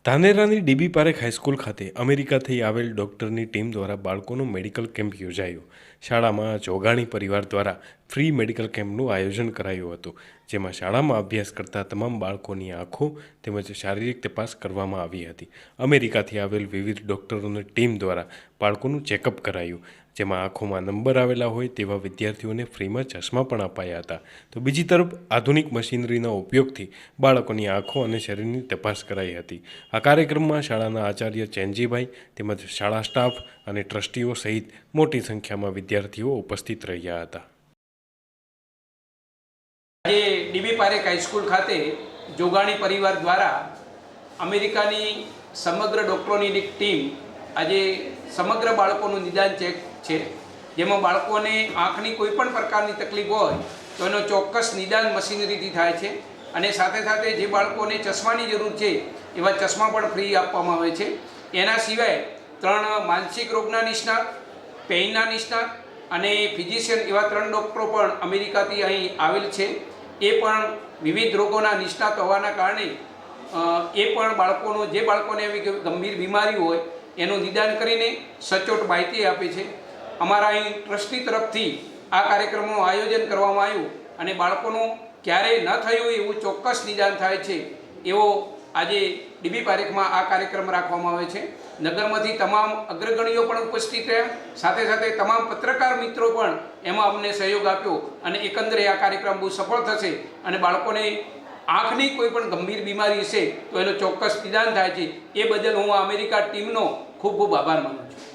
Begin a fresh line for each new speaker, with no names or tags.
ધાનેરાની dB Parekh high school ખાતે અમેરિકાથી આવેલ ડૉક્ટરની ટીમ દ્વારા બાળકોનો મેડિકલ કેમ્પ યોજાયો। શાળામાં જોગાણી પરિવાર દ્વારા ફ્રી મેડિકલ કેમ્પનું આયોજન કરાયું હતું, જેમાં શાળામાં અભ્યાસ કરતા તમામ બાળકોની આંખો તેમજ શારીરિક તપાસ કરવામાં આવી હતી। અમેરિકાથી આવેલ વિવિધ ડૉક્ટરોની ટીમ દ્વારા બાળકોનું ચેકઅપ કરાયું, જેમાં આંખોમાં નંબર આવેલા હોય તેવા વિદ્યાર્થીઓને ફ્રીમાં ચશ્મા પણ અપાયા હતા। તો બીજી તરફ આધુનિક મશીનરીના ઉપયોગથી બાળકોની આંખો અને શરીરની તપાસ કરાઈ હતી। આ કાર્યક્રમમાં શાળાના આચાર્ય ચેનજીભાઈ તેમજ શાળા સ્ટાફ અને ટ્રસ્ટીઓ સહિત મોટી સંખ્યામાં વિદ્યાર્થીઓ ઉપસ્થિત રહ્યા હતા।
આજે ડીબી પારેખ હાઈસ્કૂલ ખાતે જોગાણી પરિવાર દ્વારા અમેરિકાની સમગ્ર ડૉક્ટરોની એક ટીમ આજે સમગ્ર બાળકોનું નિદાન ચેક છે, જેમાં બાળકોને આંખની કોઈ પણ પ્રકારની તકલીફ હોય તો એનો ચોક્કસ નિદાન મશીનરીથી થાય છે અને સાથે સાથે જે બાળકોને ચશ્માની જરૂર છે એવા ચશ્મા પણ ફ્રી આપવામાં આવે છે। એના સિવાય 3 માનસિક રોગના નિષ્ણાત, પેઇનના નિષ્ણાત અને ફિઝિશિયન એવા 3 ડૉક્ટરો પણ અમેરિકાથી અહીં આવેલ છે। એ પણ વિવિધ રોગોના નિષ્ણાત હોવાના કારણે એ પણ બાળકોને એવી ગંભીર બીમારી હોય એનું નિદાન કરીને સચોટ માહિતી આપે છે। અમારા અહીં ટ્રસ્ટી તરફથી આ કાર્યક્રમનું આયોજન કરવામાં આવ્યું અને બાળકોનું ક્યારેય ન થયું એવું ચોક્કસ નિદાન થાય છે એવો આજે ડીબી પારેખમાં આ કાર્યક્રમ રાખવામાં આવે છે। નગરમાંથી તમામ અગ્રગણ્યો પણ ઉપસ્થિત રહ્યા, સાથે સાથે તમામ પત્રકાર મિત્રો પણ એમાં અમને સહયોગ આપ્યો અને એકંદરે આ કાર્યક્રમ બહુ સફળ થશે અને બાળકોને આંખની કોઈ પણ ગંભીર બીમારી હશે તો એનું ચોક્કસ નિદાન થાય છે। એ બદલ હું અમેરિકા ટીમનો ખૂબ ખૂબ આભાર માનું છું।